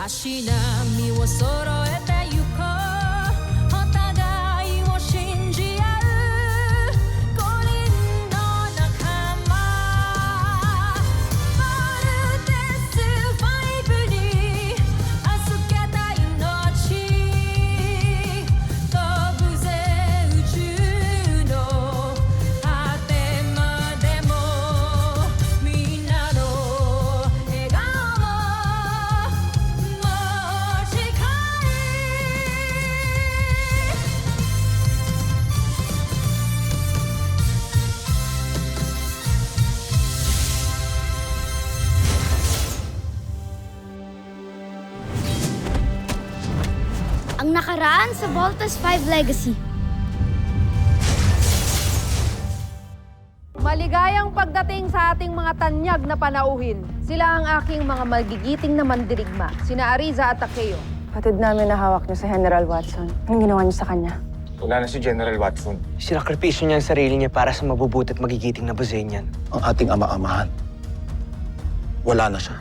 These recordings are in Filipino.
足並みを揃えてゆこうお互いを信じ合う五人の仲間まるでスファイブに預けた命飛ぶぜ宇宙の果てまでもみんなの笑顔ももう近いAng nakaraan sa Voltas 5 Legacy. Maligayang pagdating sa ating mga tanyag na panauhin. Sila ang aking mga magigiting na mandirigma, sina Ariza at Takeo. Patid namin na hawak niyo sa General Watson. Anong ginawa niyo sa kanya? Wala na si General Watson. Sinakripisyo niya ang sarili niya para sa mabubuti at magigiting na Buzenian. Ang ating ama-amahan. Wala na siya.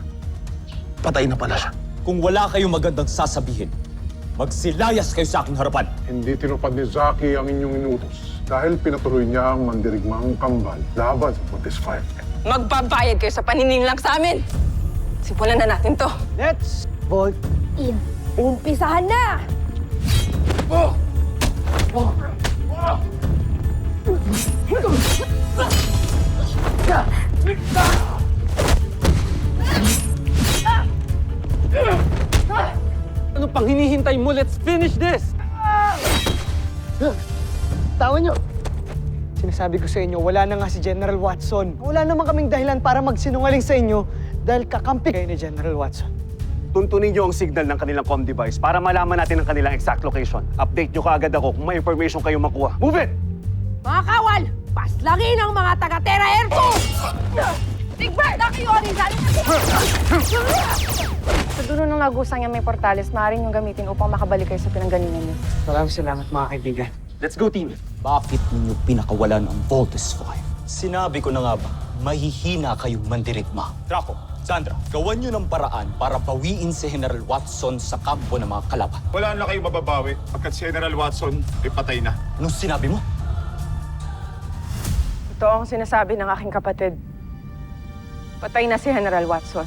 Patay na pala siya. Kung wala kayong magandang sasabihin, magsilayas kayo sa aking harapan. Hindi tinupad ni Zaki ang inyong inutos dahil pinatuloy niya ang mandirigmang kambal laban sa Voltes 5. Magbabayad kayo sa panininlang sa amin! Simulan na natin to. Let's vote. In. Umpisahan na! Ano pang hinihintay mo? Let's finish this! Tawa niyo. Sinasabi ko sa inyo, wala na nga si General Watson. Wala naman kaming dahilan para magsinungaling sa inyo dahil kakampi kayo ni General Watson. Tuntunin niyo ang signal ng kanilang comm device para malaman natin ang kanilang exact location. Update niyo kaagad ako kung may information kayong makuha. Move it! Mga kawal, paslangin ang mga taga-Terra Air 2! Big Bird, kayo, Ariza! Sa dulo ng lagusang niya may portales, maaaring yung gamitin upang makabalik kayo sa pinanggalingan niyo. Maraming salamat mga kaibigan. Let's go, team! Bakit ninyo pinakawalan ang Voltes 5? Sinabi ko na nga ba, mahihina kayong mandirigma. Draco, Sandra, gawan niyo ng paraan para bawiin si General Watson sa kampo ng mga kalaban. Wala na kayong mababawi pagkat si General Watson ay patay na. Anong sinabi mo? Ito ang sinasabi ng aking kapatid. Patay na si General Watson.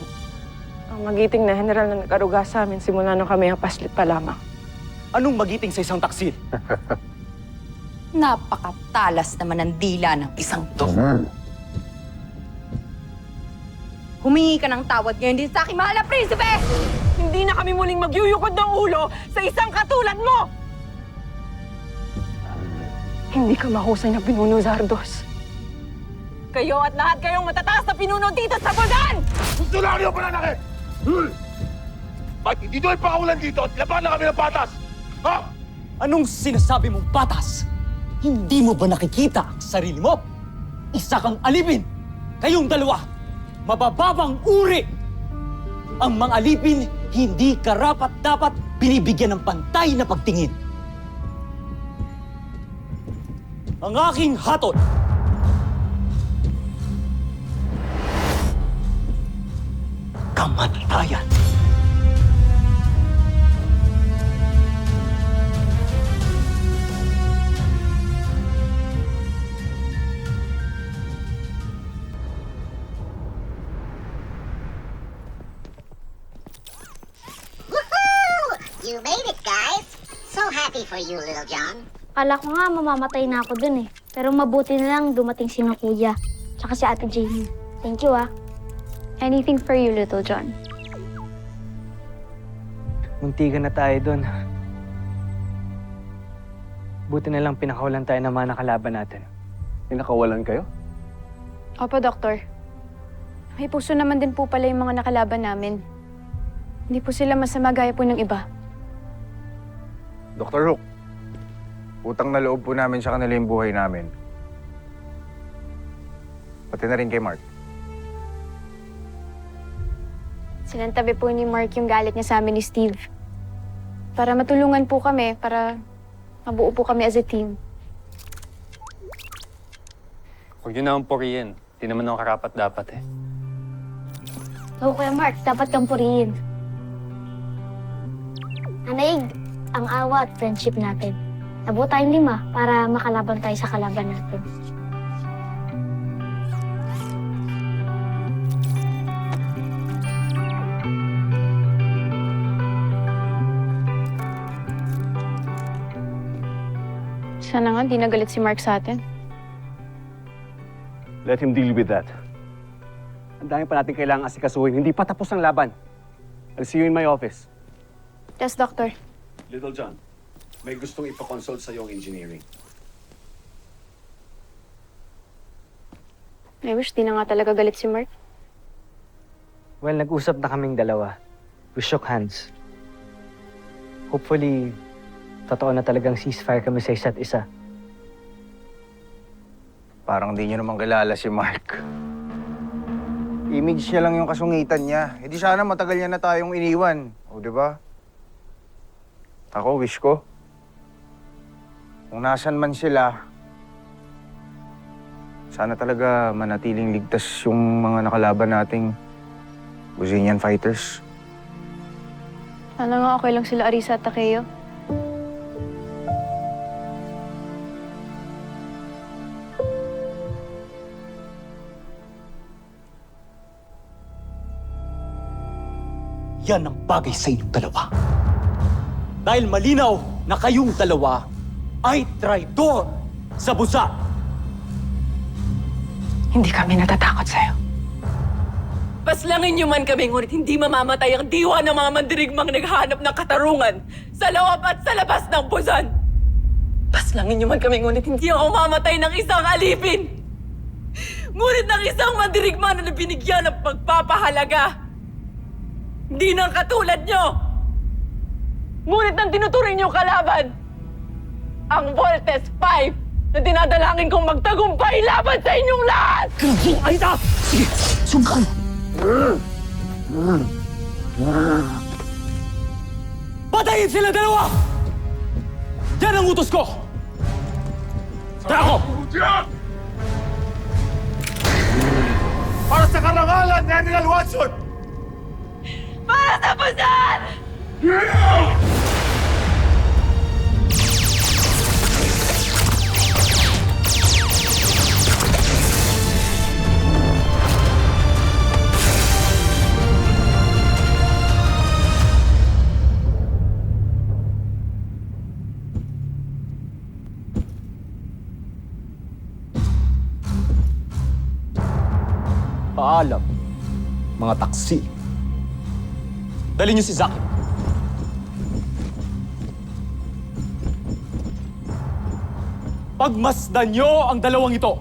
Ang magiting na general na nag-aruga sa amin simula nung kami ang paslit pa lamang. Anong magiting sa isang taksil? Napakatalas naman ang dila ng isang to. Humingi ka ng tawad ngayon din sa aking mahal na prinsipe! Hindi na kami muling magyuyukod ng ulo sa isang katulad mo! Hindi ka mahusay na pinuno, Zardos. Kayo at lahat kayong matataas na pinuno dito sa Bulgan! Gusto lang niyo pananakit! Ba't hindi doon pakawalan dito at laban na kami ng patas? Ha? Anong sinasabi mong patas? Hindi mo ba nakikita ang sarili mo? Isa kang alipin! Kayong dalawa, mabababang uri! Ang mga alipin, hindi karapat-dapat binibigyan ng pantay na pagtingin. Ang aking hatol, kamatayan. You made it, guys! So happy for you, Little John. Kala ko nga mamamatay na ako dun eh. Pero mabuti na lang dumating si Kuya. Tsaka si Ate Jamie. Thank you ah. Anything for you, Little John. Muntikan na tayo doon. Buti na lang pinakawalan tayo ng mga nakalaban natin. Pinakawalan kayo? Opo, Doktor. May puso naman din po pala yung mga nakalaban namin. Hindi po sila masama gaya po ng iba. Dr. Hook, utang na loob po namin sa kanila yung buhay namin. Pati na rin kay Mark. Sinantabi po ni Mark yung galit niya sa amin ni Steve. Para matulungan po kami, para mabuo po kami as a team. Huwag yun naman purihin. Di naman ako karapat-dapat eh. Oo, Kuya Mark, dapat kang purihin. Nanaig ang awa at friendship natin. Nabuo tayong 5 para makalaban tayo sa kalaban natin. Sana nga, di nagalit si Mark sa atin. Let him deal with that. Ang dami pa natin kailangang asikasuhin. Hindi pa tapos ang laban. I'll see you in my office. Yes, Doctor. Little John, may gustong ipakonsult sa iyong engineering. I wish di na nga talaga galit si Mark. Well, nag-usap na kaming dalawa. We shook hands. Hopefully, totoo na talagang ceasefire kami sa isa't isa. Parang di niyo naman kilala si Mark. Image niya lang yung kasungitan niya. E di sana matagal niya na tayong iniwan. O, di ba? Ako, wish ko. Kung nasan man sila, sana talaga manatiling ligtas yung mga nakalaban nating Brazilian fighters. Sana nga okay lang sila Arisa at Takeo. Yan ang bagay sa inyong dalawa. Dahil malinaw na kayong dalawa ay traidor sa busa. Hindi kami natatakot sa'yo. Paslangin niyo man kami, ngunit hindi mamamatay ang diwa ng mga mandirigmang naghahanap ng katarungan sa loob at sa labas ng Busan. Paslangin niyo man kami, ngunit hindi ako mamatay ng isang alipin. Ngunit ng isang mandirigma na binigyan ng pagpapahalaga. Hindi nang katulad niyo. Ngunit nang tinuturing niyo kalaban, ang Voltes 5 na dinadalangin kong magtagumpay laban sa inyong lahat! Aida! Sige, sungkan! Patayin sila dalawa! Yan ang utos ko! Tara ko! Para sa karangalan ni General Watson! Para sa Busan! Paalam, mga taksi. Dali niyo si Zaki. Pagmasdan niyo ang dalawang ito.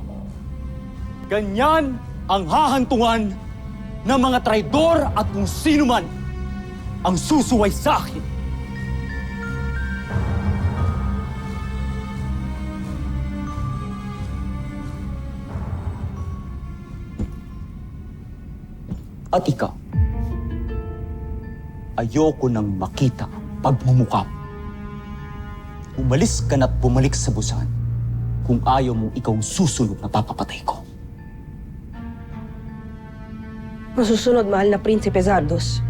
Ganyan ang hahantungan ng mga traidor at kung sino man ang susuway sa akin. At ikaw, ayoko nang makita pagmumukha mo. Umalis ka na't bumalik sa Busan kung ayaw mong ikaw susunod na papapatay ko. Masusunod, mahal na Prinsipe Zardos.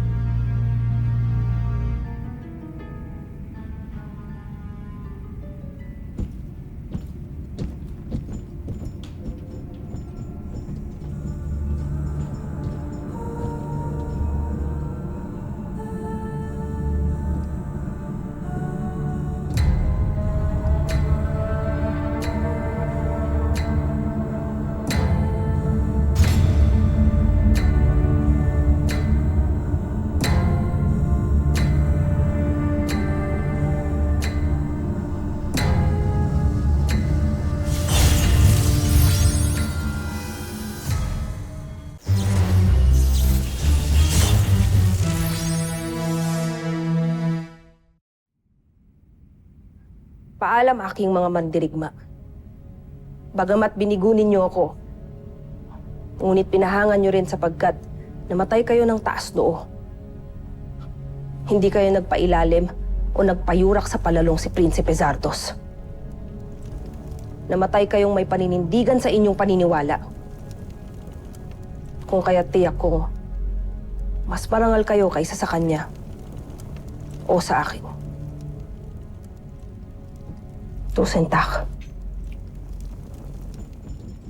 Paalam aking mga mandirigma. Bagamat binigunin niyo ako, ngunit pinahangan niyo rin sapagkat namatay kayo ng taas noo. Hindi kayo nagpailalim o nagpayurak sa palalong si Prinsipe Zardos. Namatay kayong may paninindigan sa inyong paniniwala. Kung kaya't tiyak kong mas marangal kayo kaysa sa kanya o sa akin. Tusentak.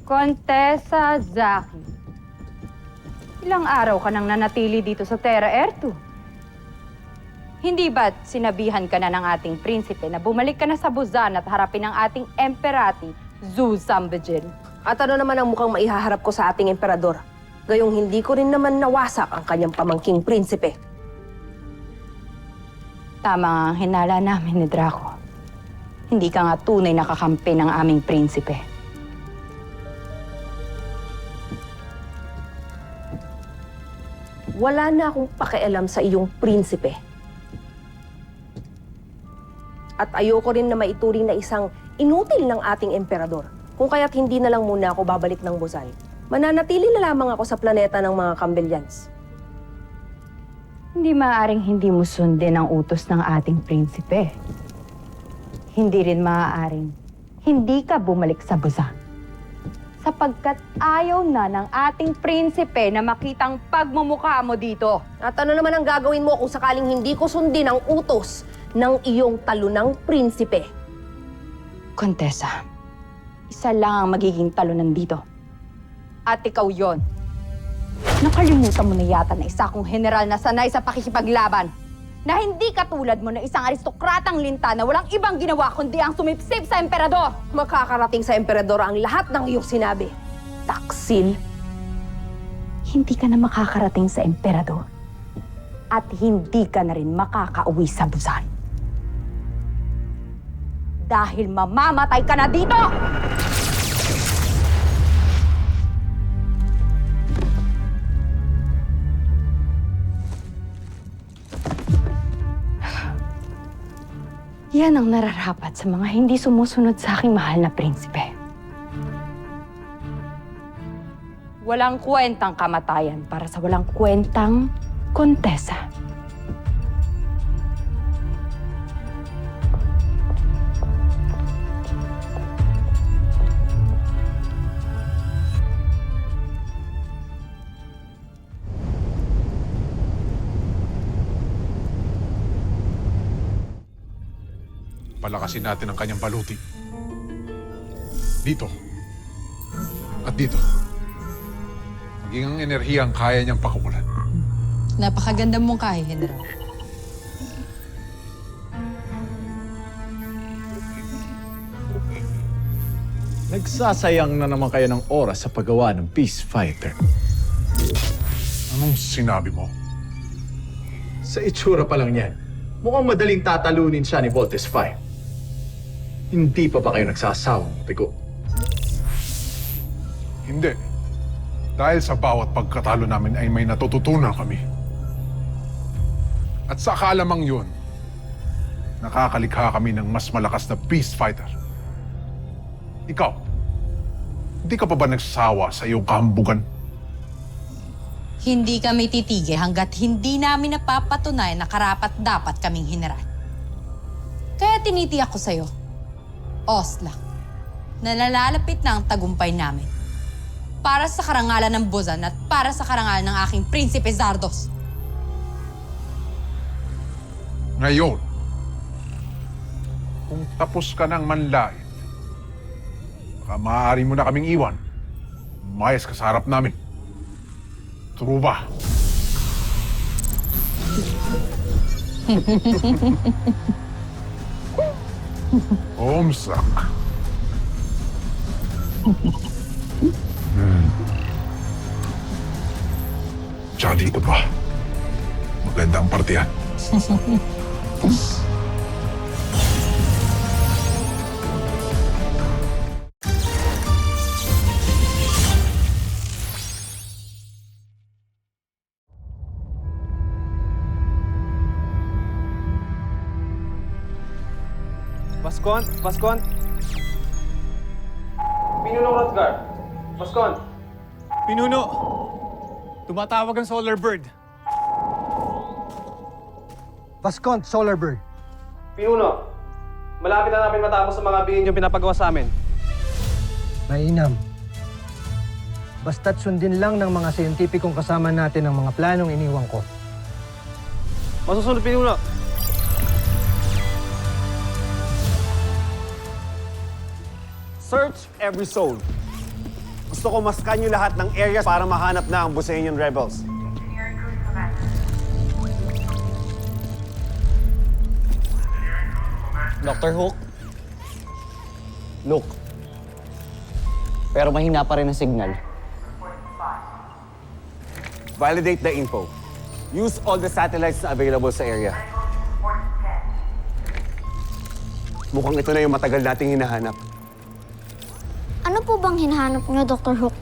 Contessa Zaki. Ilang araw ka nang nanatili dito sa Terra Ertu? Hindi ba't sinabihan ka na ng ating prinsipe na bumalik ka na sa Buzan at harapin ang ating emperati, Zhu Zambijin? At ano naman ang mukhang maihaharap ko sa ating emperador? Gayong hindi ko rin naman nawasak ang kanyang pamangking prinsipe. Tama ang hinala namin ni Draco. Hindi ka nga tunay na kakampi ng aming prinsipe. Wala na akong pakialam sa iyong prinsipe. At ayoko rin na maituring na isang inutil ng ating emperador. Kung kaya't hindi na lang muna ako babalik ng Buzan. Mananatili na lamang ako sa planeta ng mga Cambelians. Hindi maaaring hindi mo sundin ang utos ng ating prinsipe. Hindi rin maaaring hindi ka bumalik sa Buzan. Sapagkat ayaw na ng ating prinsipe na makitang pagmumukha mo dito. At ano naman ang gagawin mo kung sakaling hindi ko sundin ang utos ng iyong talunang prinsipe? Contessa, isa lang ang magiging talunan dito. At ikaw yon. Nakalimutan mo na yata na isa kong general na sanay sa pakikipaglaban. Na hindi katulad mo na isang aristokratang linta na walang ibang ginawa kundi ang sumipsip sa emperador. Makakarating sa emperador ang lahat ng iyong sinabi. Taksil. Hindi ka na makakarating sa emperador. At hindi ka na rin makakauwi sa Buzan. Dahil mamamatay ka na dito! Yan ang nararapat sa mga hindi sumusunod sa aking mahal na prinsipe. Walang kwentang kamatayan para sa walang kwentang kontesa. Palakasin natin ang kanyang baluti. Dito. At dito. Maging ang enerhiya ang kaya niyang pakawalan. Napakaganda mong kaya, General. Nagsasayang na naman kayo ng oras sa paggawa ng Peace Fighter. Anong sinabi mo? Sa itsura pa lang yan, mukhang madaling tatalunin siya ni Voltes 5. Hindi pa ba kayo nagsasawang tigo? Hindi. Dahil sa bawat pagkatalo namin ay may natututunan kami. At sa kaalamang yun, nakakalikha kami ng mas malakas na Beast Fighter. Ikaw, hindi ka pa ba nagsasawa sa iyong kahambugan? Hindi kami titigil hanggat hindi namin napapatunayan na karapat-dapat kaming general. Kaya tinitiyak ko sa'yo, Osla, na nalalapit na ang tagumpay namin. Para sa karangalan ng Buzan at para sa karangalan ng aking Prinsipe Zardos. Ngayon, kung tapos ka ng manlait, baka maaari mo na kaming iwan. Umayos ka sa harap namin. True ba? Omsak. Tsaka dito pa. Maganda ang partiyan. Vascon? Vascon? Pinuno Rothgar. Vascon? Pinuno! Tumatawag ang Solar Bird. Vascon, Solar Bird. Pinuno, malapit na namin matapos sa mga bihin yung pinapagawa sa amin. Mainam. Basta't sundin lang ng mga siyentipikong kasama natin ang mga planong iniwan ko. Masusunod, Pinuno. Search every zone. Gusto ko maskan nyo lahat ng areas para mahanap na ang Buseñan rebels. Dr. Hook? Look. Pero mahina pa rin ang signal. Validate the info. Use all the satellites na available sa area. Mukhang ito na yung matagal nating hinahanap. Ano po bang hinahanap niyo, Dr. Hook?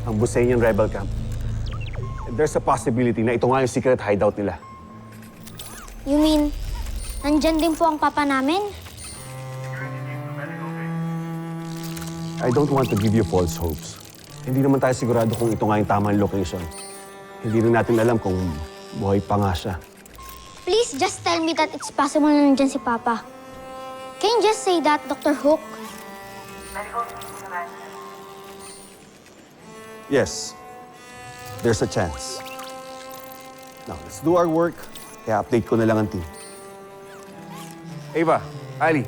Ang Buseñan rebel camp. And there's a possibility na ito nga yung secret hideout nila. You mean, nandyan din po ang papa namin? I don't want to give you false hopes. Hindi naman tayo sigurado kung ito nga yung tamang location. Hindi rin natin alam kung buhay pa nga siya. Please just tell me that it's possible na nandyan si Papa. Can you just say that, Dr. Hook? Yes, there's a chance. Now, let's do our work. Kaya update ko na lang ang team. Ava, Ali.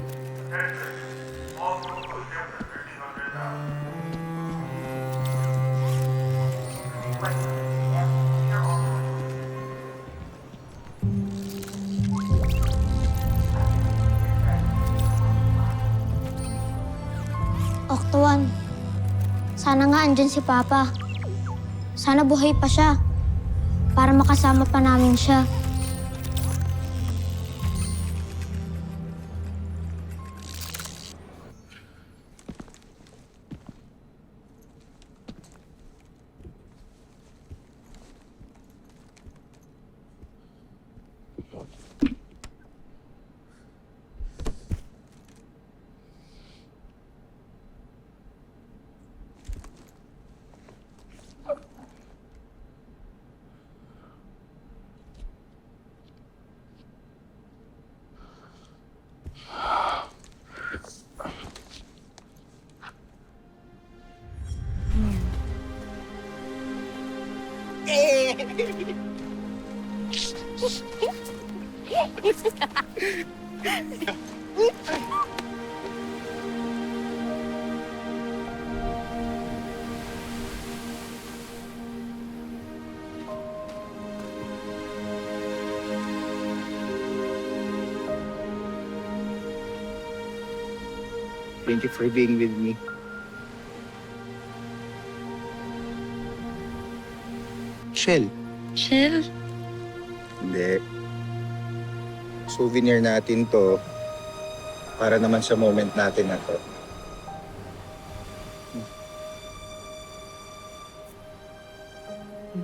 Octuan, sana nga andyan si Papa. Sana buhay pa siya para makasama pa namin siya. Thank you for being with me. Shell. Shell? Hindi. Souvenir natin to para naman sa moment natin na to.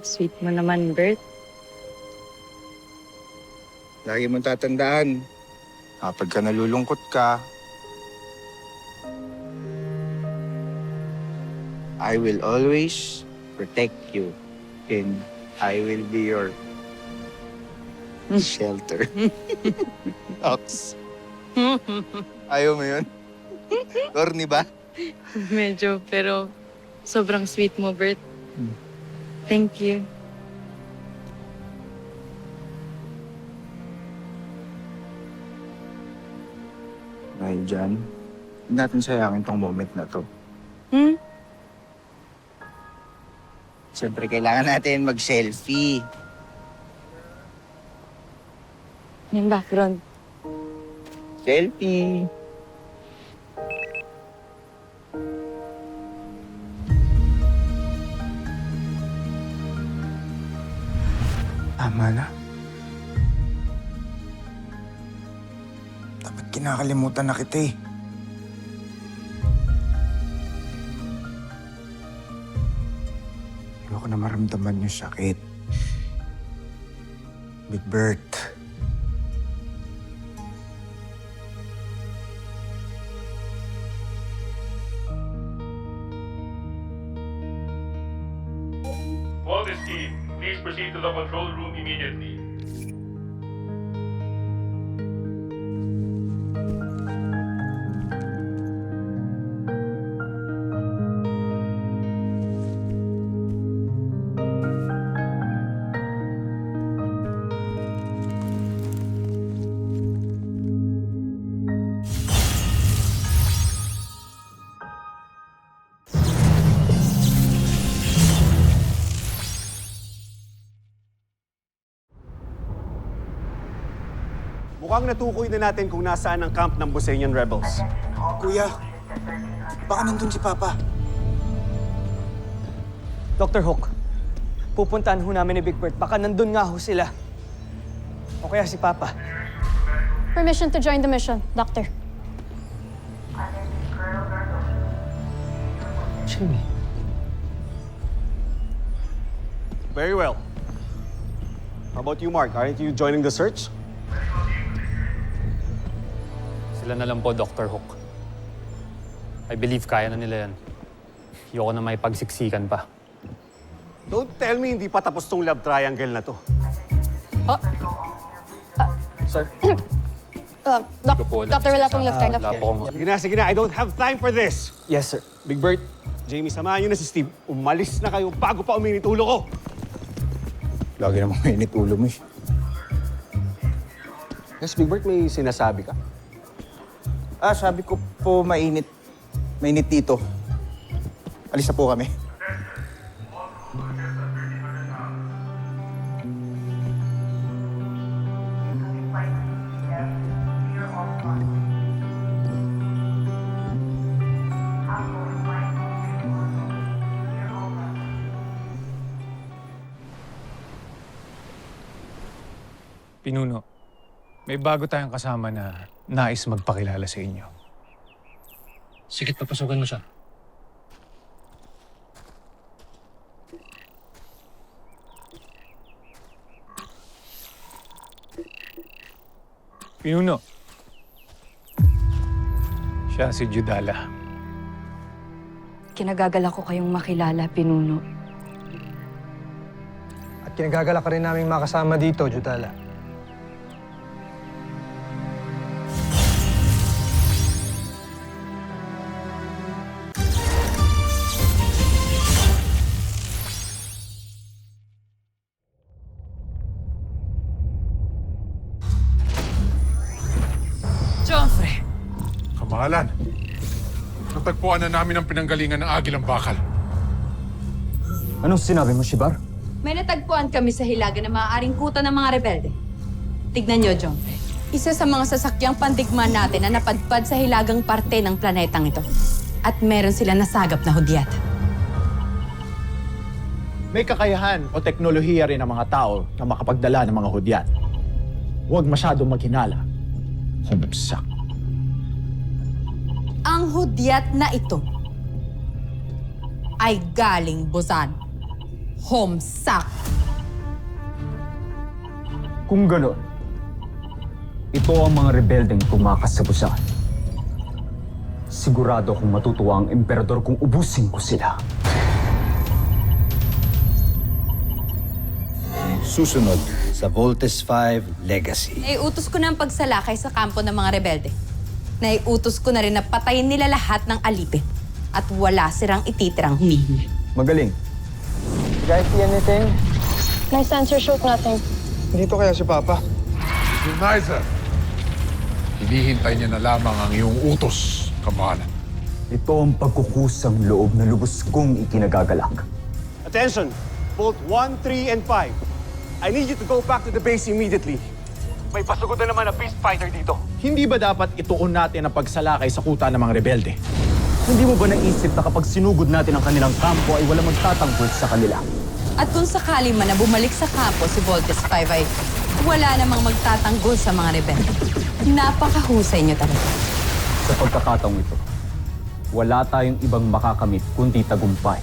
Sweet mo naman, Bert. Lagi mong tatandaan, kapag ka nalulungkot ka, I will always protect you and I will be your shelter. Ox. Ayaw mo yun? Corny ba? Medyo, pero sobrang sweet mo, Bert. Thank you. Dahil dyan, huwag natin sayangin tong moment na to. Siyempre, kailangan natin mag-selfie. Yung background. Selfie! Tama na. Dapat kinakalimutan na kita eh. Ayoko na maramdaman yung sakit. Big Bert. Voltes team, please proceed to the control room immediately. Mukhang natukoy na natin kung nasaan ang camp ng Bosenian rebels. Kuya, baka nandun si Papa. Dr. Hook, pupuntahan ho namin ni Big Bird. Baka nandun nga ho sila. O kaya si Papa. Permission to join the mission, Doctor. Jimmy. Very well. How about you, Mark? Aren't you joining the search? Sila na lang po, Dr. Hook. I believe kaya na nila yan. Ayoko na may pagsiksikan pa. Don't tell me hindi pa tapos tong love triangle na to. Sir? Doctor, wala pong love triangle. Sige na. I don't have time for this. Yes, sir. Big Bird, Jamie, samahan niyo na si Steve. Umalis na kayo bago pa uminit ulo ko. Lagi namang mainit ulo mo eh. Yes, Big Bird, may sinasabi ka? Sabi ko po mainit. Mainit dito. Alis na po kami. Pinuno, may bago tayong kasama na nais magpakilala sa inyo. Sige, papasukan mo siya. Pinuno, siya si Judala. Kinagagala ko kayong makilala, Pinuno. At kinagagala ka rin namin makasama dito, Judala. Joffrey! Kamahalan, natagpuan na namin ang pinanggalingan ng Agilang Bakal. Anong sinabi mo, Shibar? May natagpuan kami sa Hilaga na maaaring kuta ng mga rebelde. Tignan niyo, Joffrey. Isa sa mga sasakyang pandigma natin na napadpad sa hilagang parte ng planetang ito. At meron sila nasagap na hudyat. May kakayahan o teknolohiya rin ang mga tao na makapagdala ng mga hudyat. Huwag masyadong maghinala. Humagsak. Ang hudyat na ito ay galing Busan. Homsak. Kung gano'n, ito ang mga rebeldeng tumakas sa Busan. Sigurado kung matutuwa ang emperador kung ubusin ko sila. Susunod sa Voltes 5 Legacy. Naiutos ko na ang pagsalakay sa kampo ng mga rebelde. Naiutos ko na rin na patayin nila lahat ng alipin. At wala silang ititirang humihingi. Magaling. You guys see anything? Nice answer, shoot natin. Dito kaya si Papa? Unizer, hinihintay niya na lamang ang iyong utos, Kamahalan. Ito ang pagkukusang loob na lubos kong ikinagagalak. Attention! Bolt 1, 3, and 5. I need you to go back to the base immediately. May pasugod na naman na beast fighter dito. Hindi ba dapat ituon natin ang pagsalakay sa kuta ng mga rebelde? Hindi mo ba naisip na kapag sinugod natin ang kanilang kampo ay wala magtatanggol sa kanila? At kung sakali man na bumalik sa kampo si Voltes 5 ay wala namang magtatanggol sa mga rebelde. Napakahusay niyo talaga. Sa pagkakataong ito, wala tayong ibang makakamit kundi tagumpay.